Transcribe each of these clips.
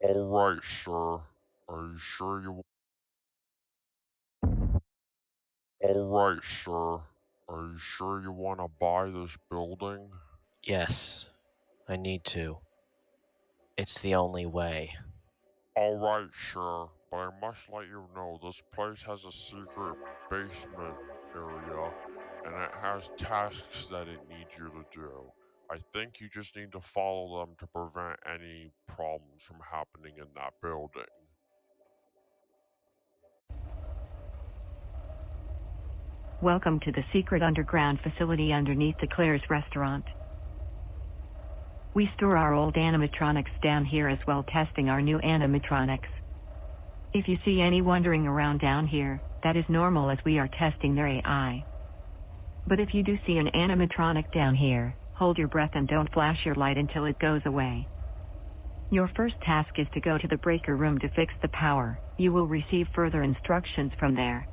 Alright, sir. Are you sure you Alright, sir. Are you sure you want to buy this building? Yes, I need to. It's the only way. Alright, sure. But I must let you know this place has a secret basement area and it has tasks that it needs you to do. I think you just need to follow them to prevent any problems from happening in that building. Welcome to the secret underground facility underneath the Claire's restaurant. We store our old animatronics down here as well, testing our new animatronics. If you see any wandering around down here, that is normal as we are testing their AI. But if you do see an animatronic down here, hold your breath and don't flash your light until it goes away. Your first task is to go to the breaker room to fix the power. You will receive further instructions from there.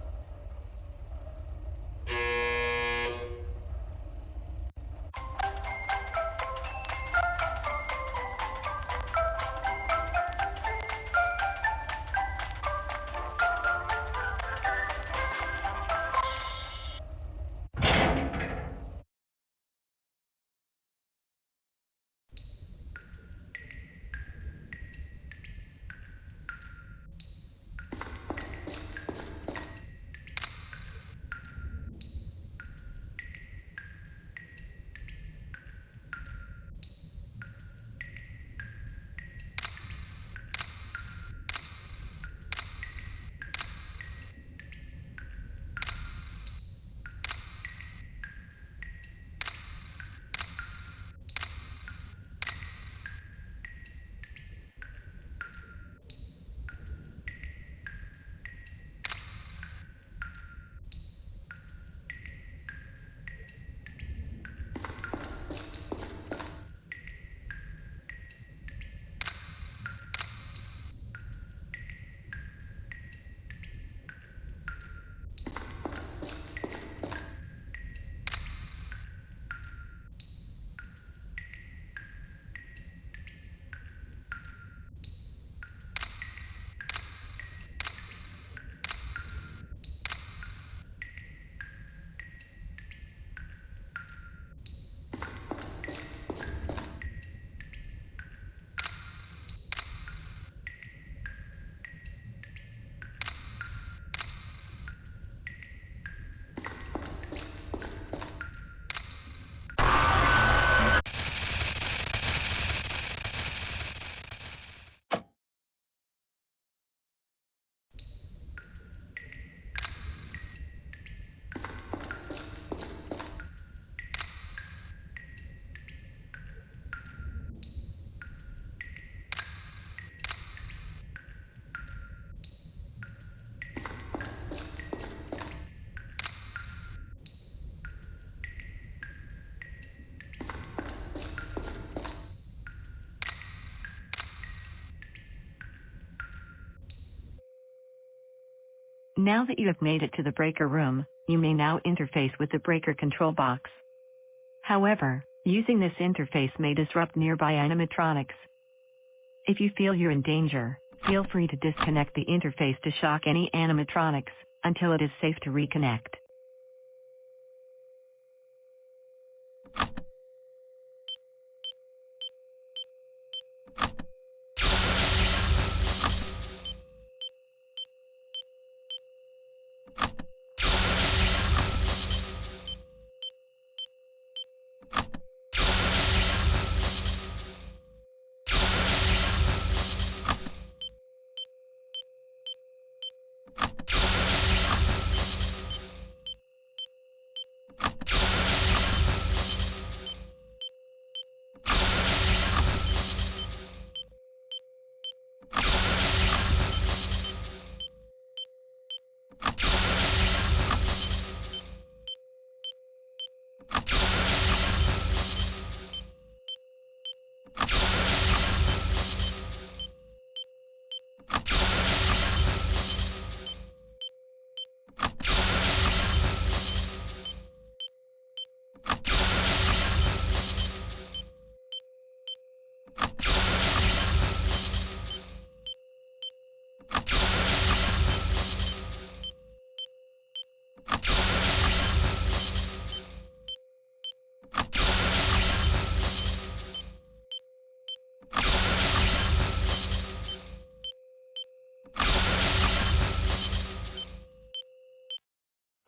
Now that you have made it to the breaker room, you may now interface with the breaker control box. However, using this interface may disrupt nearby animatronics. If you feel you're in danger, feel free to disconnect the interface to shock any animatronics until it is safe to reconnect.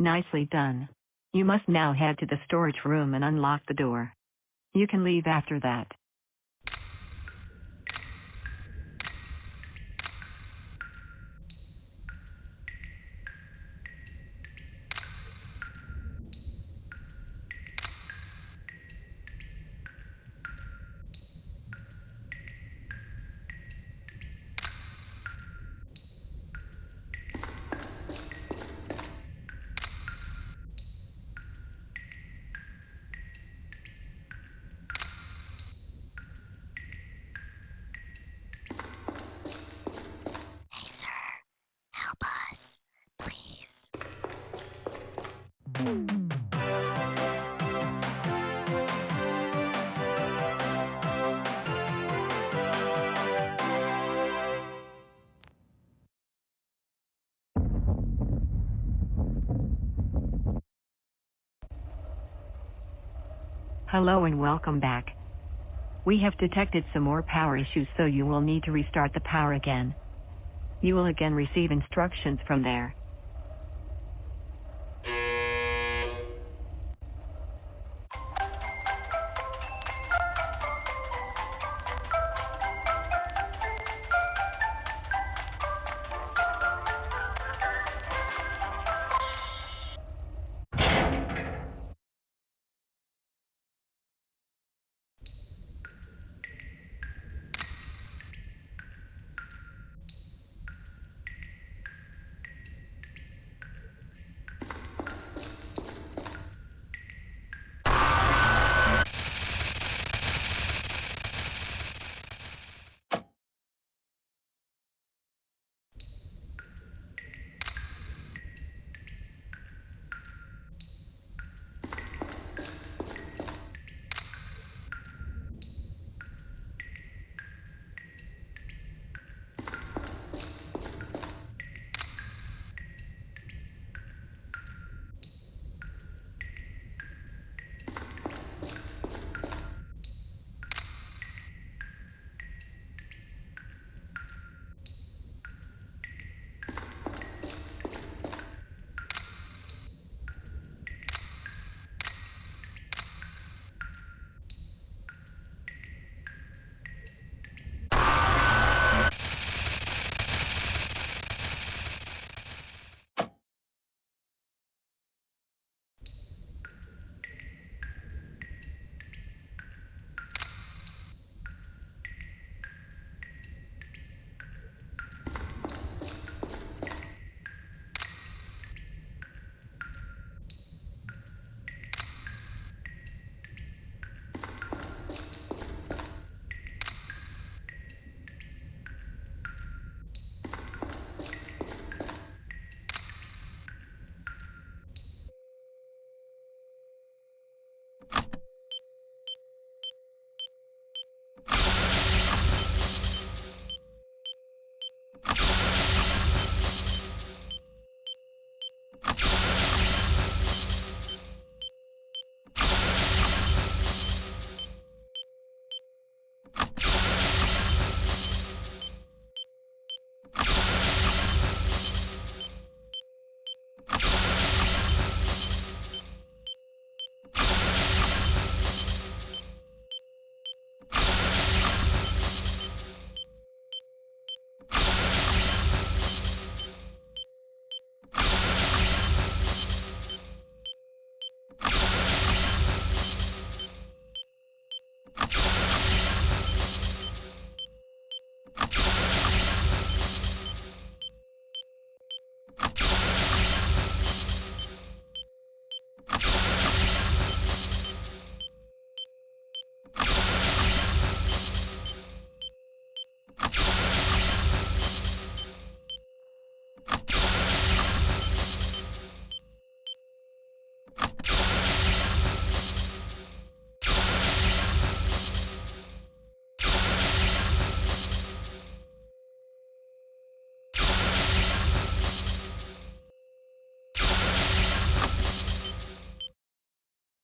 Nicely done. You must now head to the storage room and unlock the door. You can leave after that. Hey, sir, help us, please. Hello and welcome back. We have detected some more power issues, so you will need to restart the power again. You will again receive instructions from there.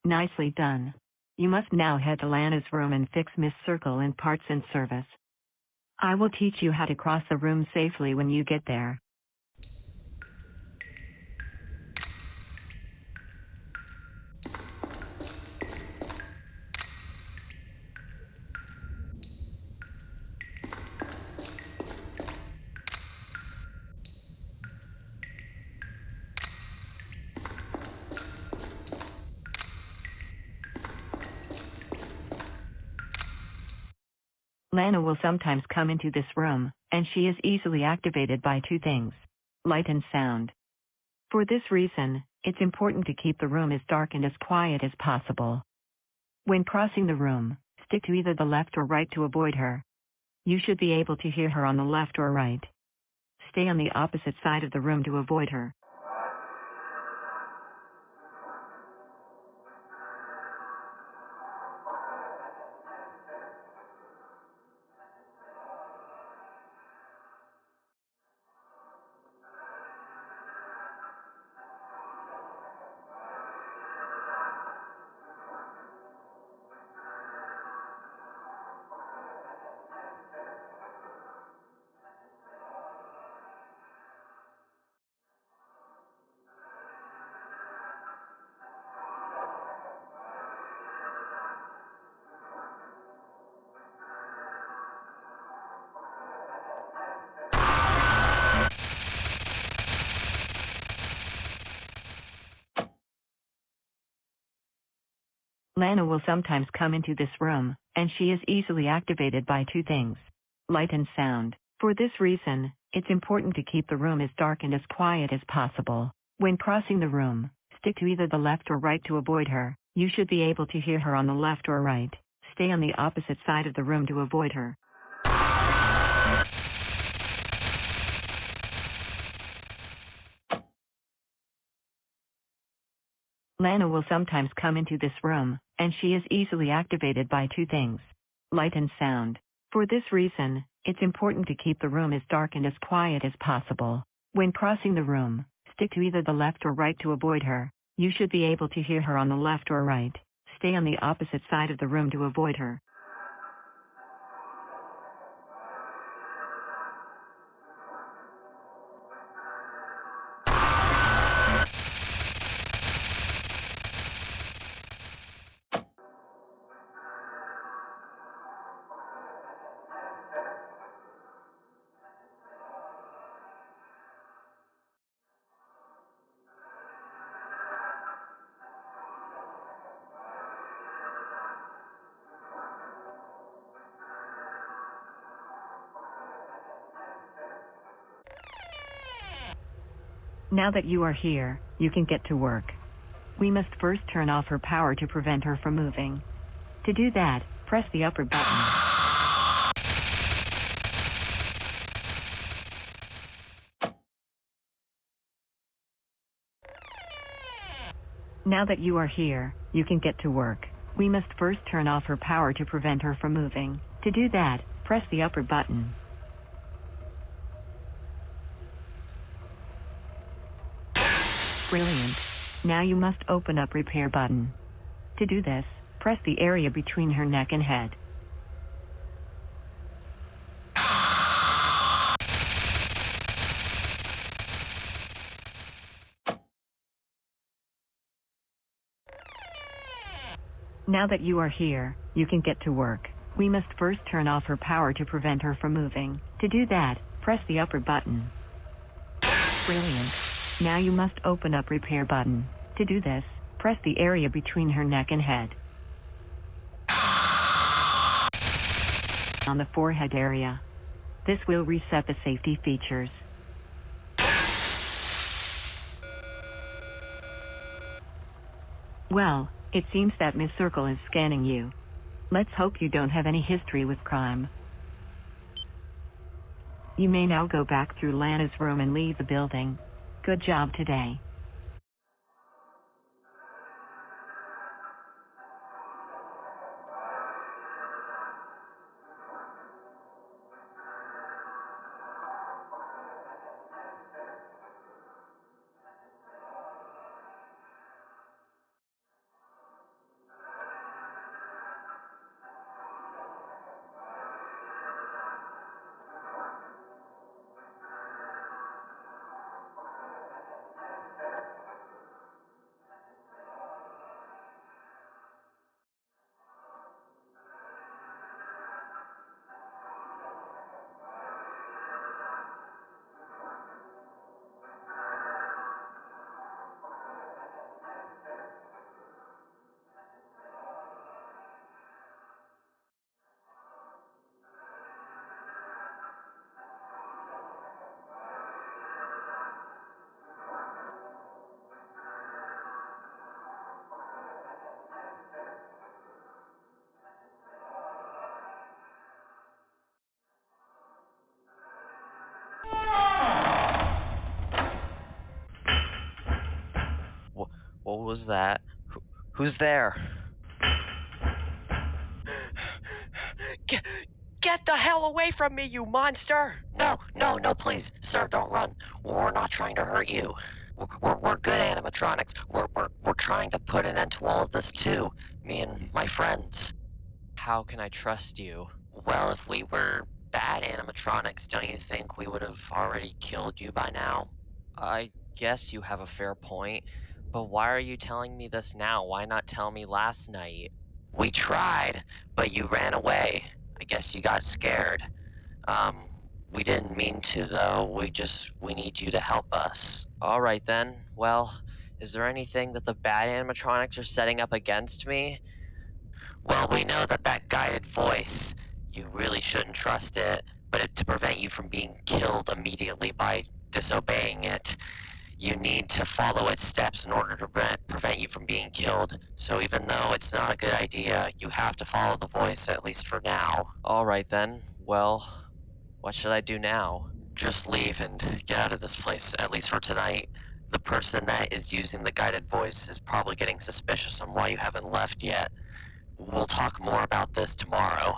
Nicely done. You must now head to Lana's room and fix Miss Circle in parts and service. I will teach you how to cross the room safely when you get there. Lana will sometimes come into this room, and she is easily activated by two things: light and sound. For this reason, it's important to keep the room as dark and as quiet as possible. When crossing the room, stick to either the left or right to avoid her. You should be able to hear her on the left or right. Stay on the opposite side of the room to avoid her. Lana will sometimes come into this room, and she is easily activated by two things: light and sound. For this reason, it's important to keep the room as dark and as quiet as possible. When crossing the room, stick to either the left or right to avoid her. You should be able to hear her on the left or right. Stay on the opposite side of the room to avoid her. Lana will sometimes come into this room, and she is easily activated by two things: light and sound. For this reason, it's important to keep the room as dark and as quiet as possible. When crossing the room, stick to either the left or right to avoid her. You should be able to hear her on the left or right. Stay on the opposite side of the room to avoid her. Now that you are here, you can get to work. We must first turn off her power to prevent her from moving. To do that, press the upper button. Now that you are here, you can get to work. We must first turn off her power to prevent her from moving. To do that, press the upper button. Brilliant. Now you must open up repair button. To do this, press the area between her neck and head. Now that you are here, you can get to work. We must first turn off her power to prevent her from moving. To do that, press the upper button. Brilliant. Now you must open up repair button. To do this, press the area between her neck and head. On the forehead area. This will reset the safety features. Well, it seems that Miss Circle is scanning you. Let's hope you don't have any history with crime. You may now go back through Lana's room and leave the building. Good job today. What was that? Who's there? Get, get the hell away from me, you monster! No, no, no, please, sir, don't run. We're not trying to hurt you. We're good animatronics. We're trying to put an end to all of this too. Me and my friends. How can I trust you? Well, if we were bad animatronics, don't you think we would have already killed you by now? I guess you have a fair point, but why are you telling me this now? Why not tell me last night? We tried, but you ran away. I guess you got scared. We didn't mean to though. We need you to help us. Alright then, well, is there anything that the bad animatronics are setting up against me? Well, we know that guided voice, you really shouldn't trust it, but to prevent you from being killed immediately by disobeying it, you need to follow its steps in order to prevent you from being killed. So even though it's not a good idea, you have to follow the voice, at least for now. Alright then, well, what should I do now? Just leave and get out of this place, at least for tonight. The person that is using the guided voice is probably getting suspicious on why you haven't left yet. We'll talk more about this tomorrow.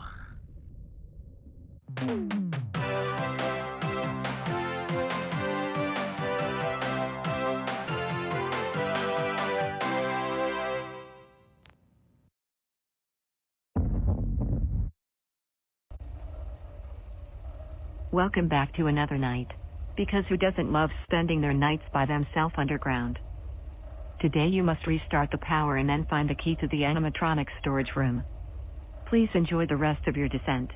Welcome back to another night. Because who doesn't love spending their nights by themselves underground? Today you must restart the power and then find the key to the animatronics storage room. Please enjoy the rest of your descent.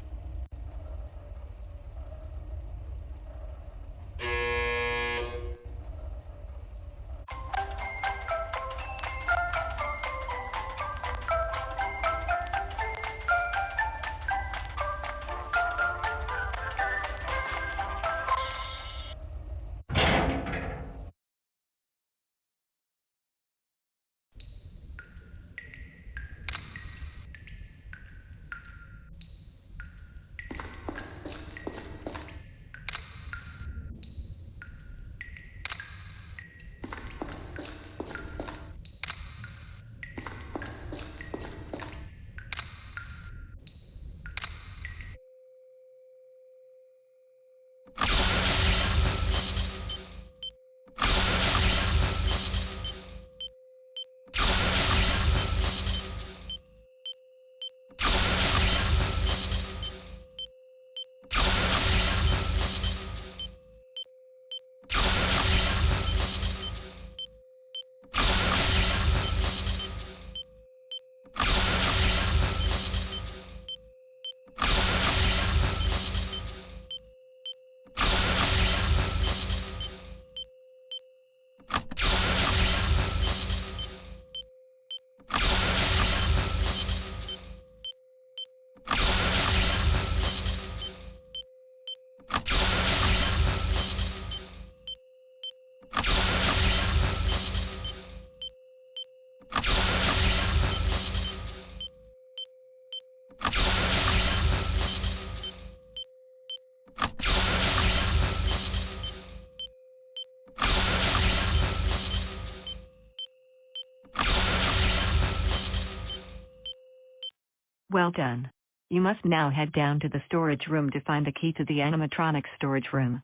Well done. You must now head down to the storage room to find the key to the animatronics storage room.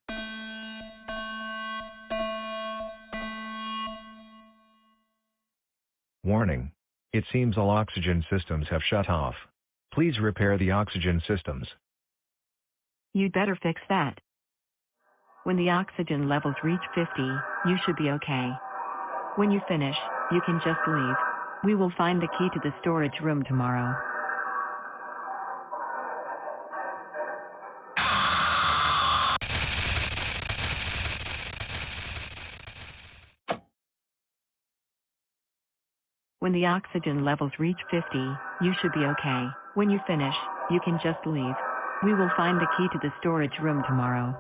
Warning. It seems all oxygen systems have shut off. Please repair the oxygen systems. You'd better fix that. When the oxygen levels reach 50, you should be okay. When you finish, you can just leave. We will find the key to the storage room tomorrow. When the oxygen levels reach 50, you should be okay. When you finish, you can just leave. We will find the key to the storage room tomorrow.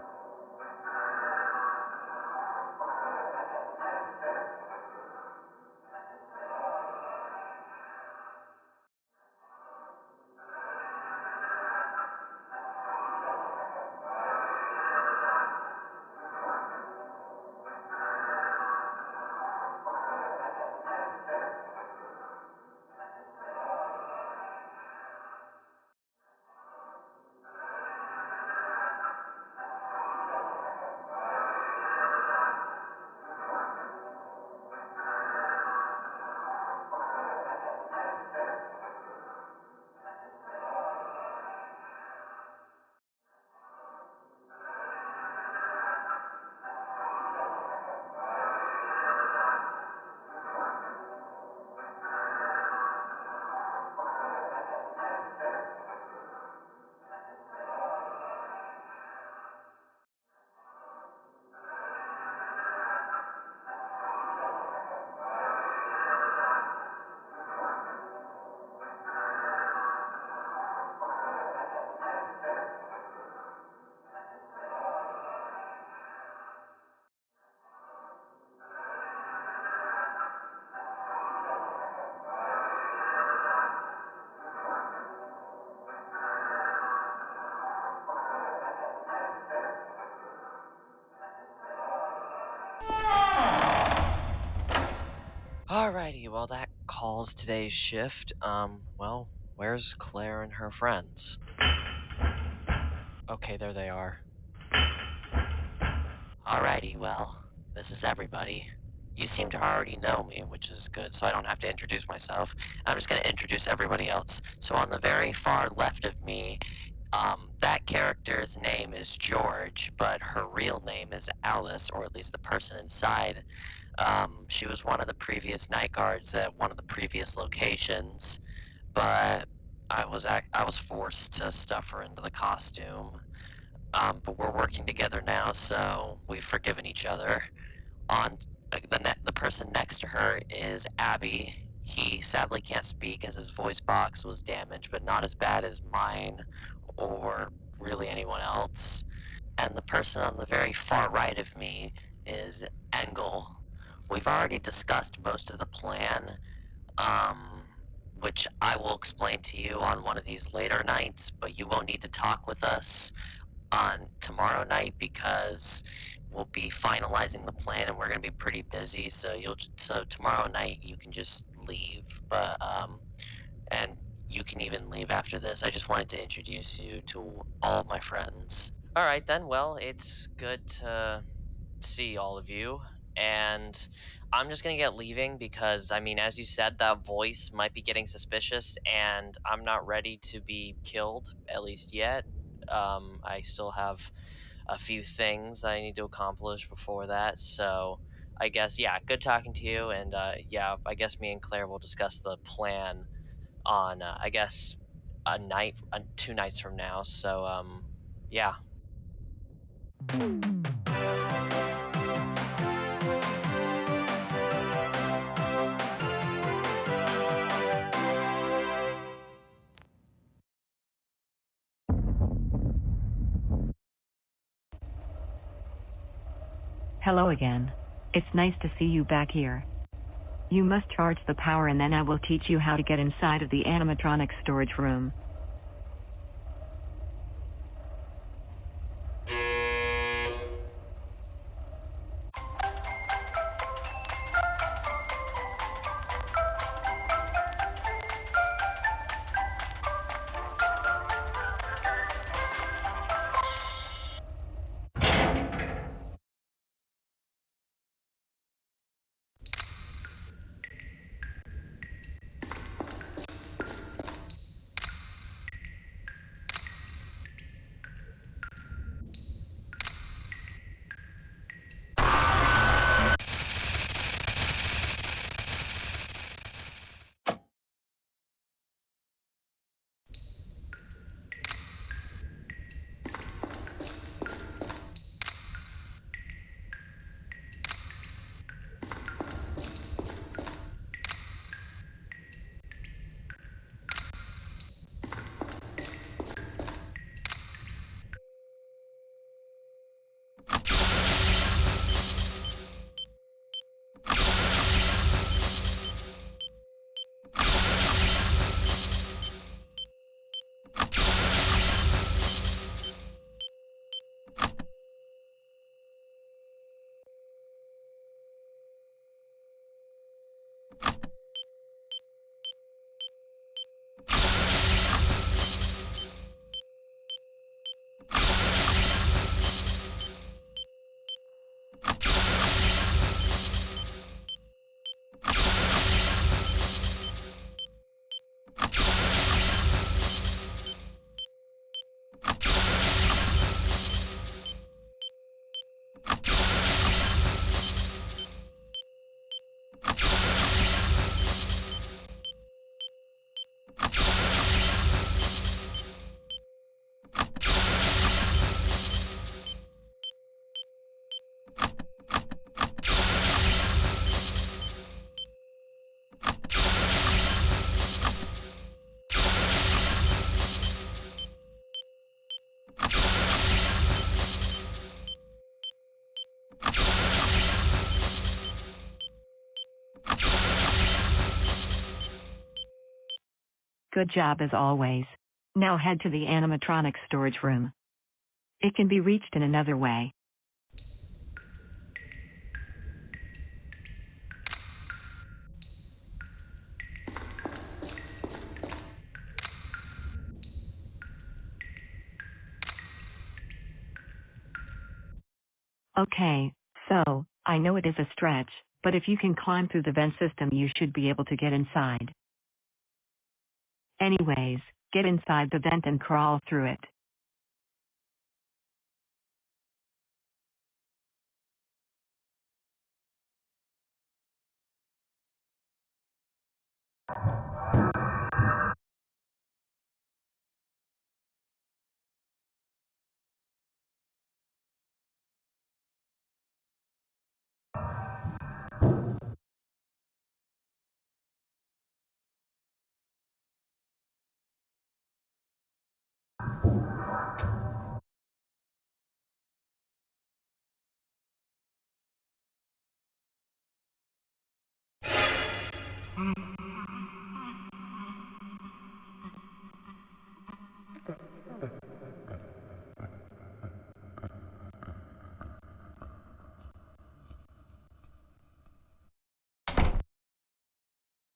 Alrighty, well, that calls today's shift. Well, where's Claire and her friends? Okay, there they are. Alrighty, well, this is everybody. You seem to already know me, which is good, so I don't have to introduce myself. I'm just gonna introduce everybody else. So on the very far left of me, that character's name is George, but her real name is Alice, or at least the person inside. She was one of the previous night guards at one of the previous locations, but I was forced to stuff her into the costume. But we're working together now, so we've forgiven each other. On the person next to her is Abby. He sadly can't speak as his voice box was damaged, but not as bad as mine or really anyone else. And the person on the very far right of me is Engel. We've already discussed most of the plan, um, which I will explain to you on one of these later nights, but you won't need to talk with us on tomorrow night because we'll be finalizing the plan and we're gonna be pretty busy. So tomorrow night you can just leave, but and you can even leave after this. I just wanted to introduce you to all of my friends. Alright then, well, it's good to see all of you. And I'm just gonna get leaving because, I mean, as you said, that voice might be getting suspicious, and I'm not ready to be killed, at least yet. I still have a few things I need to accomplish before that. So I guess, yeah, good talking to you. And yeah, I guess me and Claire will discuss the plan on, I guess, two nights from now. So, yeah. Hello again. It's nice to see you back here. You must charge the power and then I will teach you how to get inside of the animatronic storage room. Good job as always. Now head to the animatronic storage room. It can be reached in another way. Okay, so, I know it is a stretch, but if you can climb through the vent system, you should be able to get inside. Anyways, get inside the vent and crawl through it.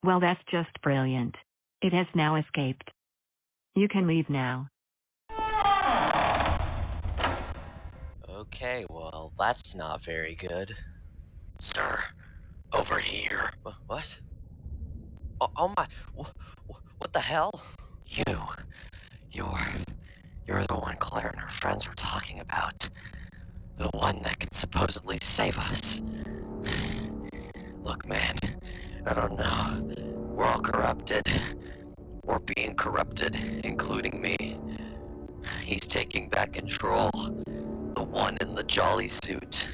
Well, that's just brilliant. It has now escaped. You can leave now. Okay, well, that's not very good. Sir, over here. What? Oh my, what the hell? You're the one Claire and her friends were talking about. The one that could supposedly save us. Look, man, I don't know. We're all corrupted. We're being corrupted, including me. He's taking back control. The one in the jolly suit.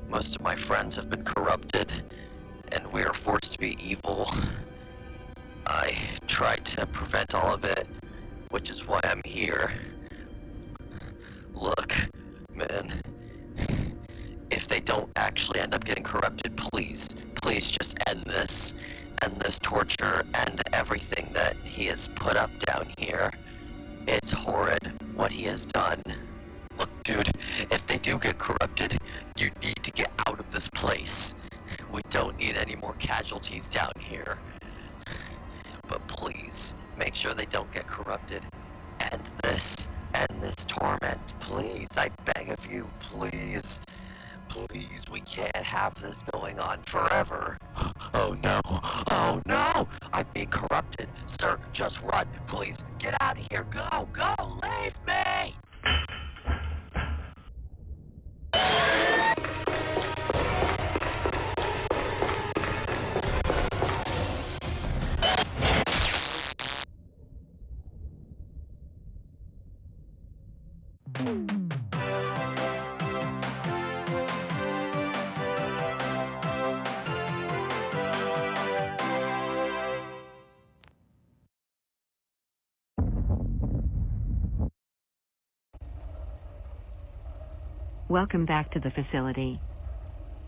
Most of my friends have been corrupted, and we are forced to be evil. I tried to prevent all of it, which is why I'm here. Look, man, if they don't actually end up getting corrupted, please just end this. End this torture and everything that he has put up down here. It's horrid what he has done. Look, dude, if they do get corrupted, you need to get out of this place. We don't need any more casualties down here. But please, make sure they don't get corrupted. End this torment, please. I beg of you, please. Please, we can't have this going on forever. Oh no, oh no! I'm being corrupted. Sir, just run. Please, get out of here. Go, leave me! Welcome back to the facility.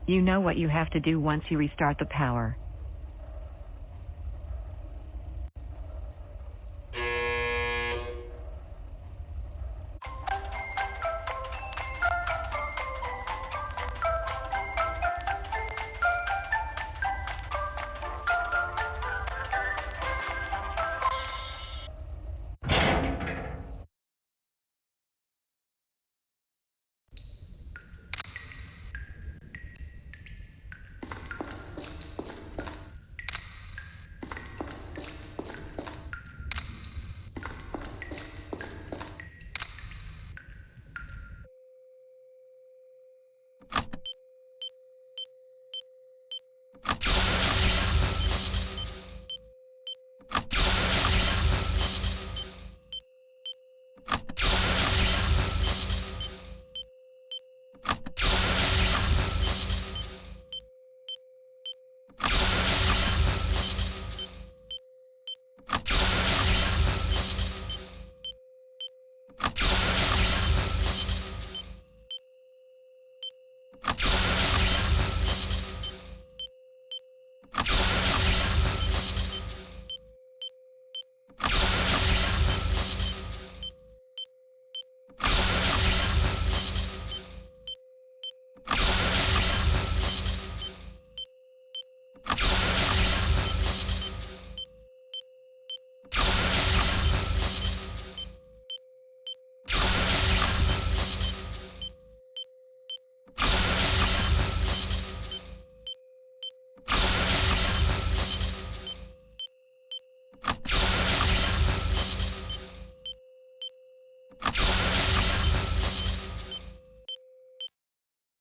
You know what you have to do once you restart the power.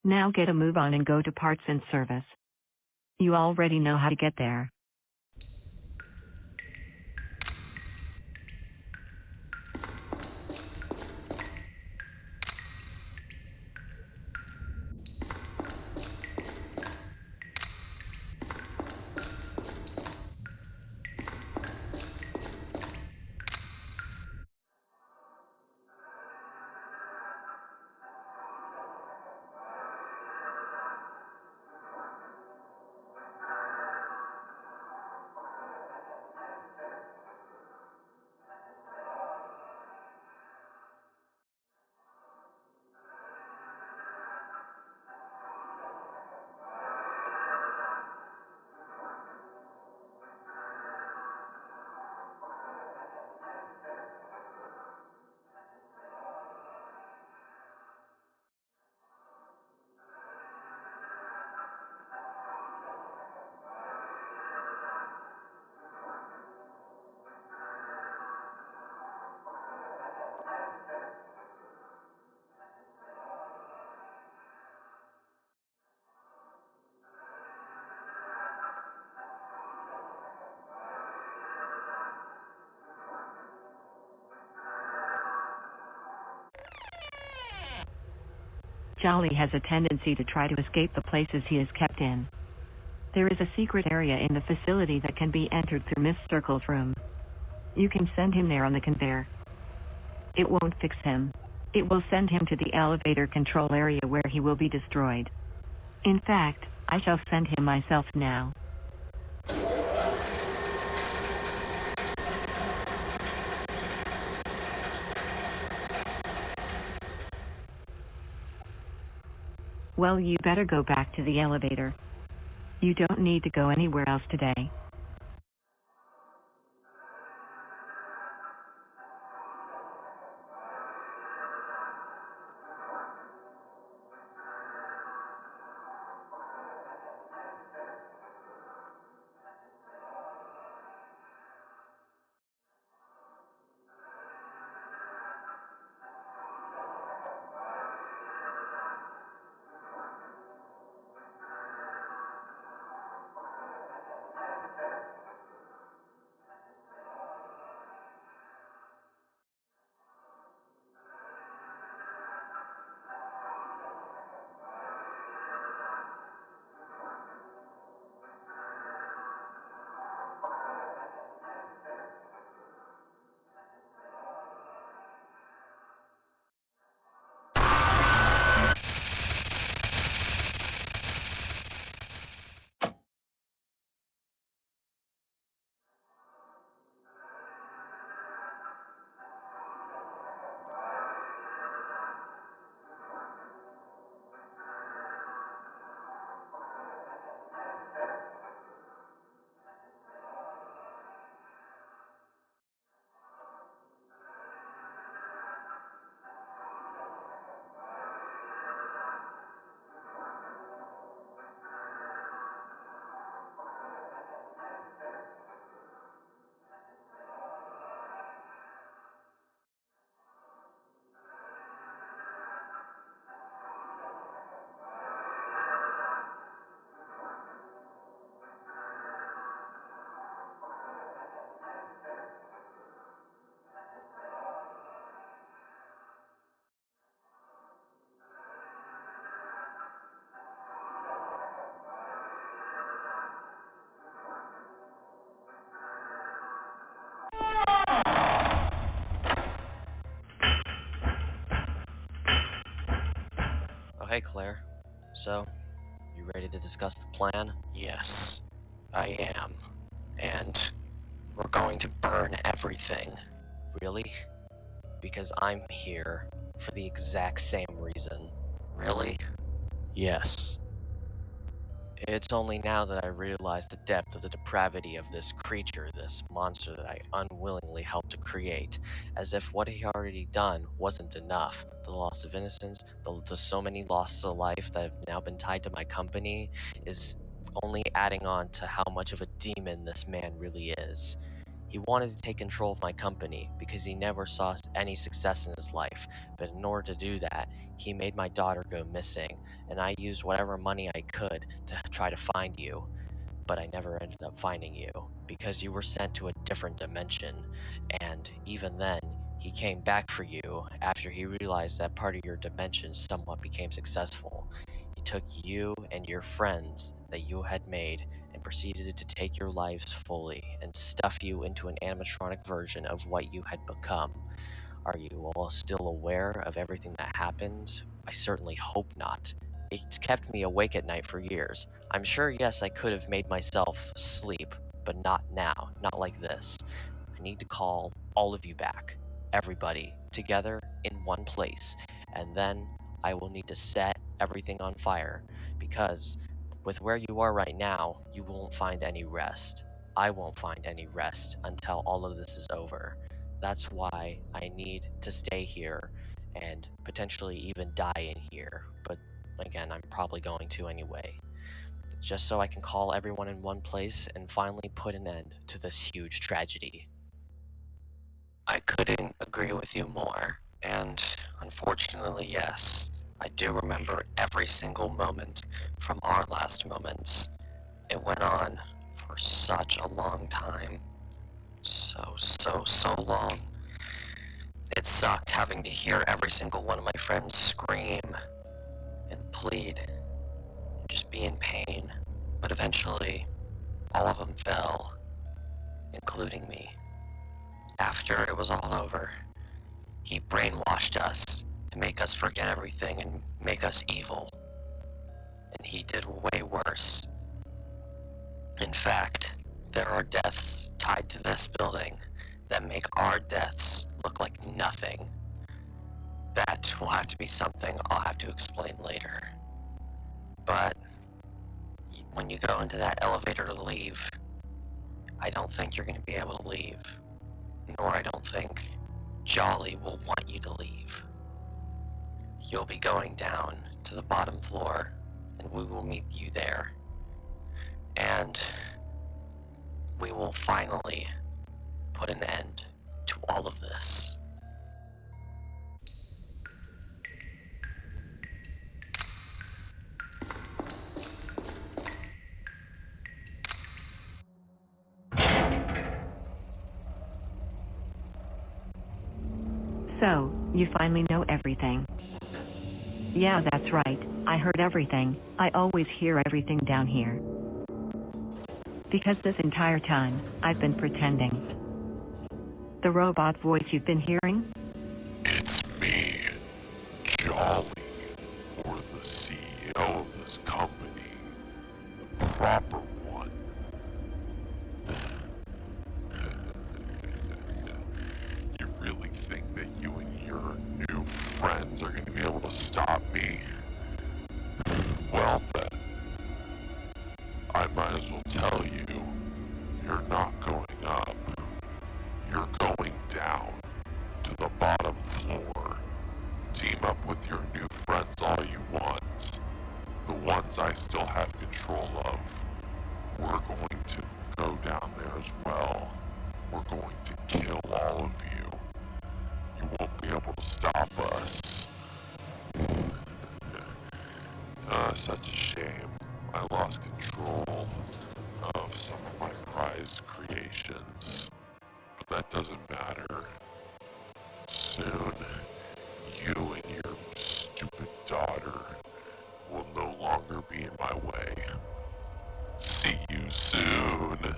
Now get a move on and go to parts and service. You already know how to get there. Jolly has a tendency to try to escape the places he is kept in. There is a secret area in the facility that can be entered through Miss Circle's room. You can send him there on the conveyor. It won't fix him. It will send him to the elevator control area where he will be destroyed. In fact, I shall send him myself now. Well, you better go back to the elevator. You don't need to go anywhere else today. Oh, hey, Claire. So, you ready to discuss the plan? Yes, I am. And we're going to burn everything. Really? Because I'm here for the exact same reason. Really? Yes. It's only now that I realize the depth of the depravity of this creature, this monster that I unwillingly helped to create, as if what he already done wasn't enough. The loss of innocence, the so many losses of life that have now been tied to my company, is only adding on to how much of a demon this man really is. He wanted to take control of my company because he never saw any success in his life, but in order to do that, he made my daughter go missing, and I used whatever money I could to try to find you. But I never ended up finding you because you were sent to a different dimension, and even then, he came back for you after he realized that part of your dimension somewhat became successful. He took you and your friends that you had made and proceeded to take your lives fully and stuff you into an animatronic version of what you had become. Are you all still aware of everything that happened? I certainly hope not. It's kept me awake at night for years. I'm sure, yes, I could have made myself sleep, but not now, not like this. I need to call all of you back, everybody, together in one place, and then I will need to set everything on fire, because with where you are right now, you won't find any rest. I won't find any rest until all of this is over. That's why I need to stay here and potentially even die in here, but again, I'm probably going to anyway. Just so I can call everyone in one place and finally put an end to this huge tragedy. I couldn't agree with you more, and unfortunately, yes, I do remember every single moment from our last moments. It went on for such a long time. So long. It sucked having to hear every single one of my friends scream and plead and just be in pain. But eventually, all of them fell, including me. After it was all over, he brainwashed us to make us forget everything and make us evil. And he did way worse. In fact, there are deaths tied to this building that make our deaths look like nothing. That will have to be something I'll have to explain later. But when you go into that elevator to leave, I don't think you're going to be able to leave. Nor I don't think Jolly will want you to leave. You'll be going down to the bottom floor, and we will meet you there. And we will finally put an end to all of this. So, you finally know everything. Yeah, that's right. I heard everything. I always hear everything down here. Because this entire time, I've been pretending. The robot voice you've been hearing? It's me, Jolly, or the CEO of this company, the proper one. You really think that you and your new friends are going to be able to stop me? Well then, I might as well tell you, you're not going up. You're going down to the bottom floor. Team up with your new friends all you want. The ones I still have control of. We're going to go down there as well. We're going to kill all of you. You won't be able to stop us. Such a shame. I lost control of some of my prized creations. But that doesn't matter. Soon, you and your stupid daughter will no longer be in my way. See you soon.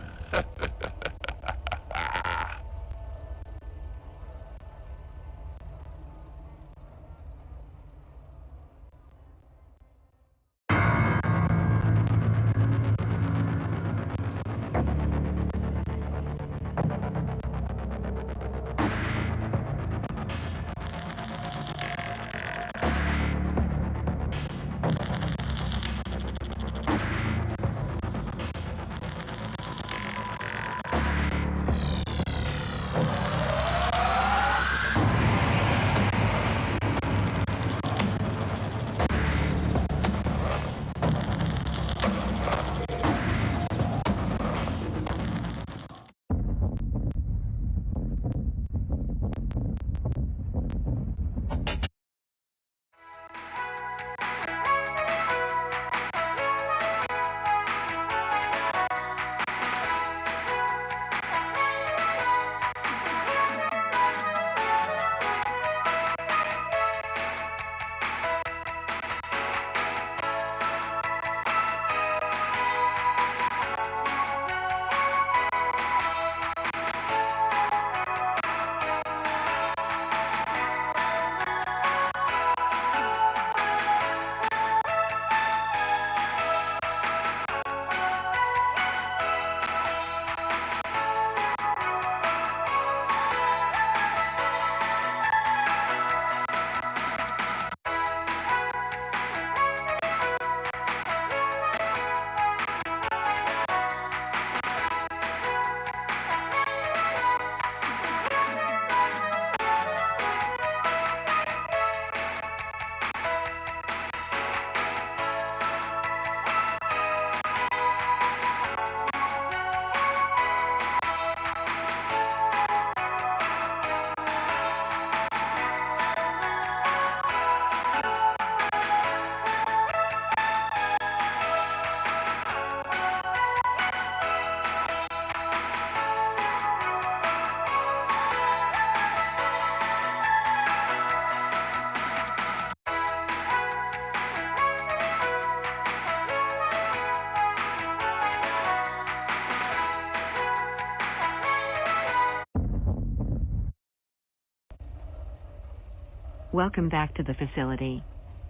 Welcome back to the facility.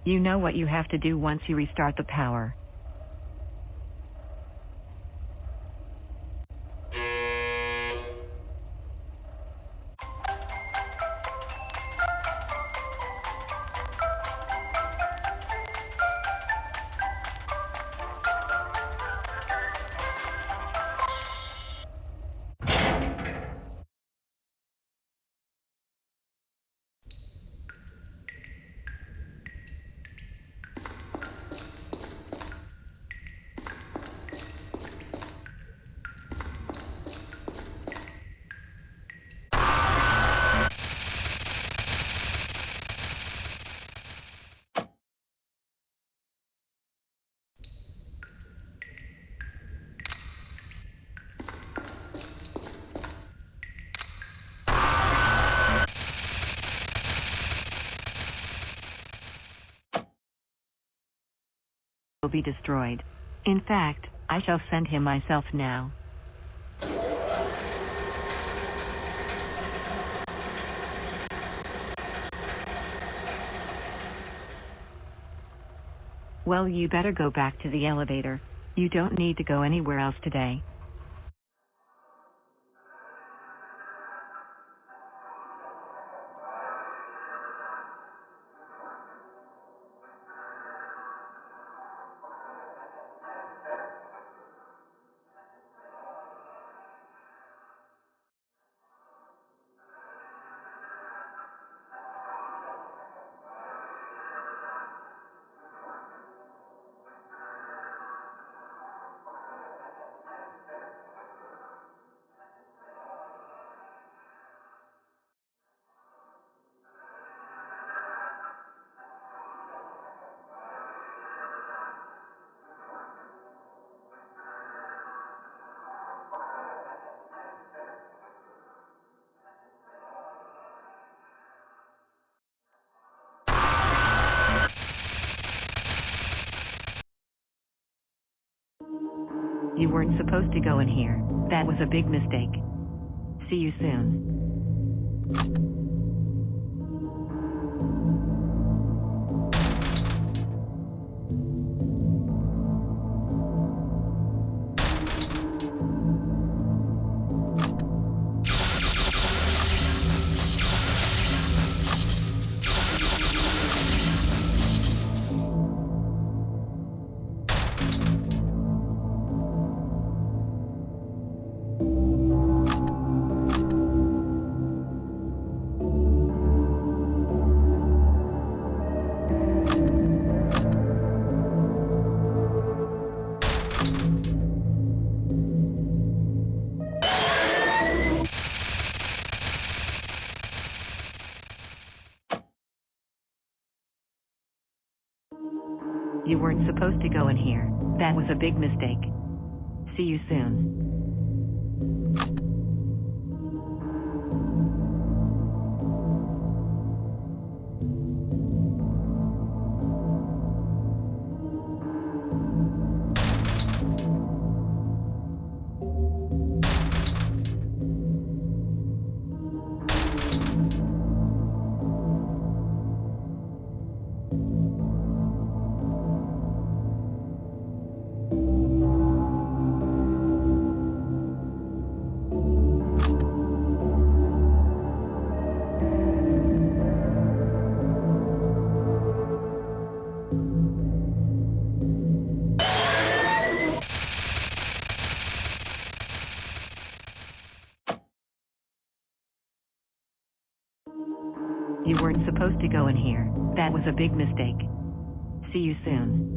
You know what you have to do once you restart the power. Will be destroyed. In fact, I shall send him myself now. Well, you better go back to the elevator. You don't need to go anywhere else today. You weren't supposed to go in here. That was a big mistake. See you soon. You weren't supposed to go in here. That was a big mistake. See you soon. You weren't supposed to go in here. That was a big mistake. See you soon.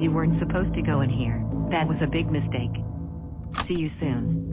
You weren't supposed to go in here. That was a big mistake. See you soon.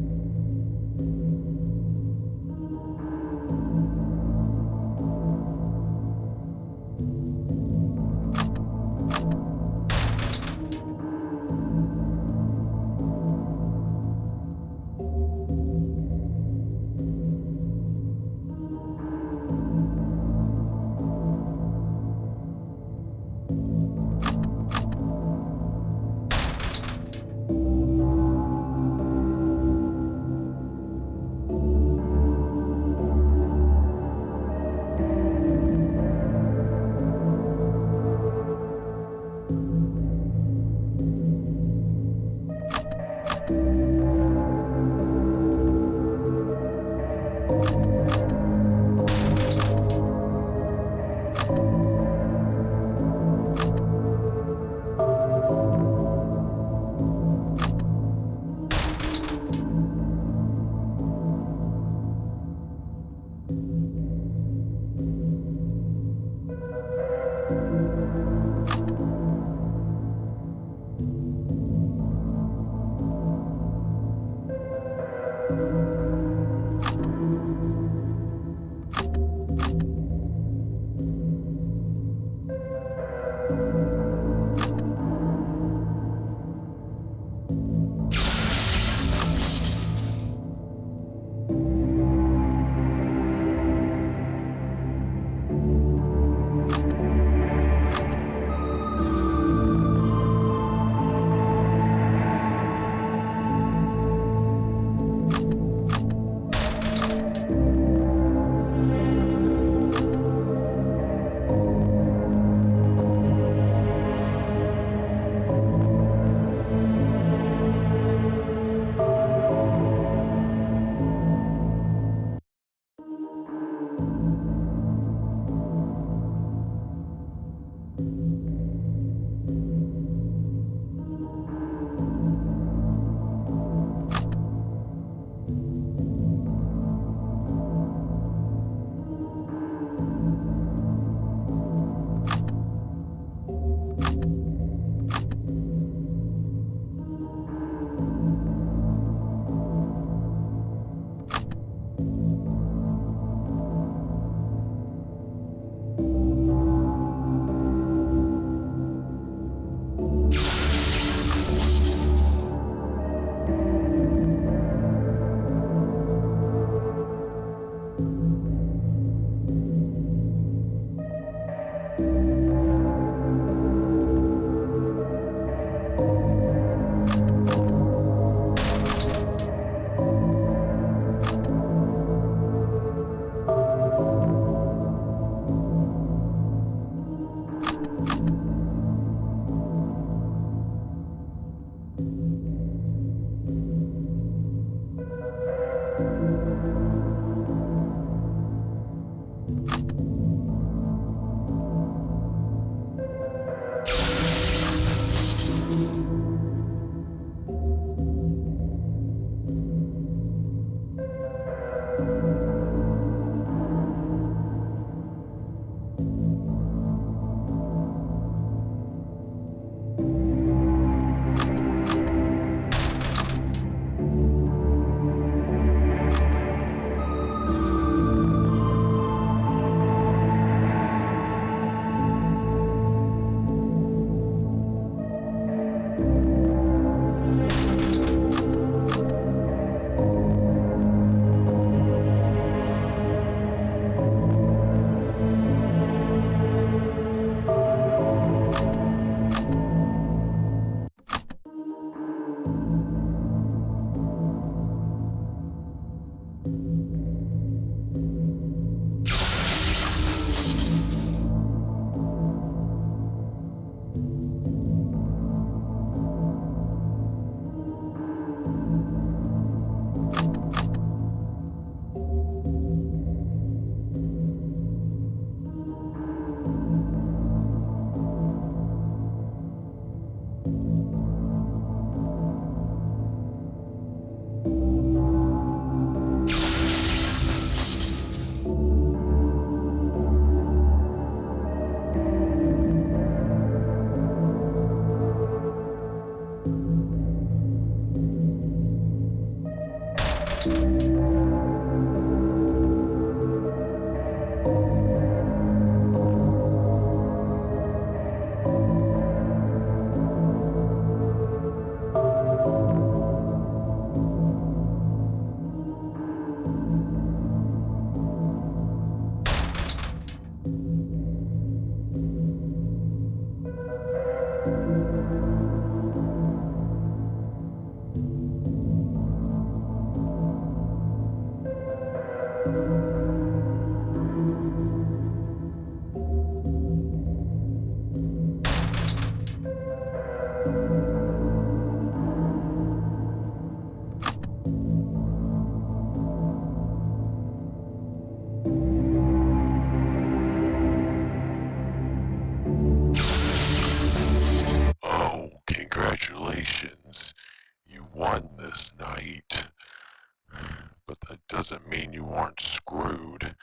doesn't mean you aren't screwed.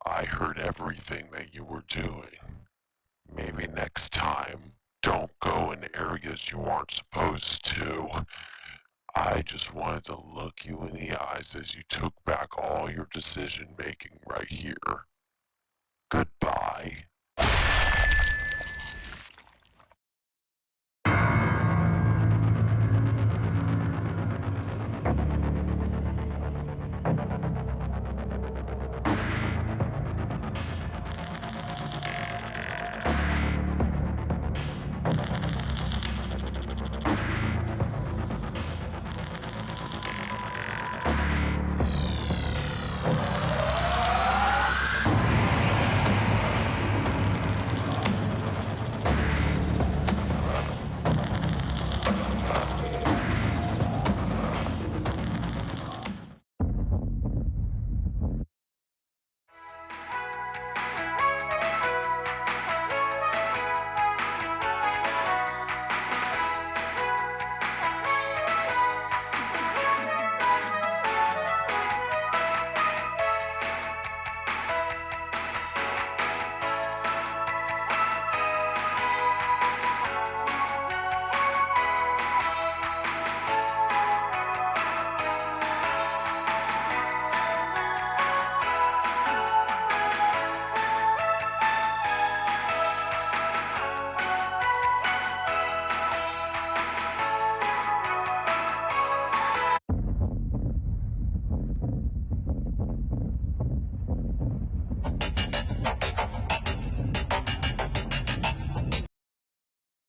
I heard everything that you were doing. Maybe next time, don't go in areas you aren't supposed to. I just wanted to look you in the eyes as you took back all your decision making right here. Goodbye.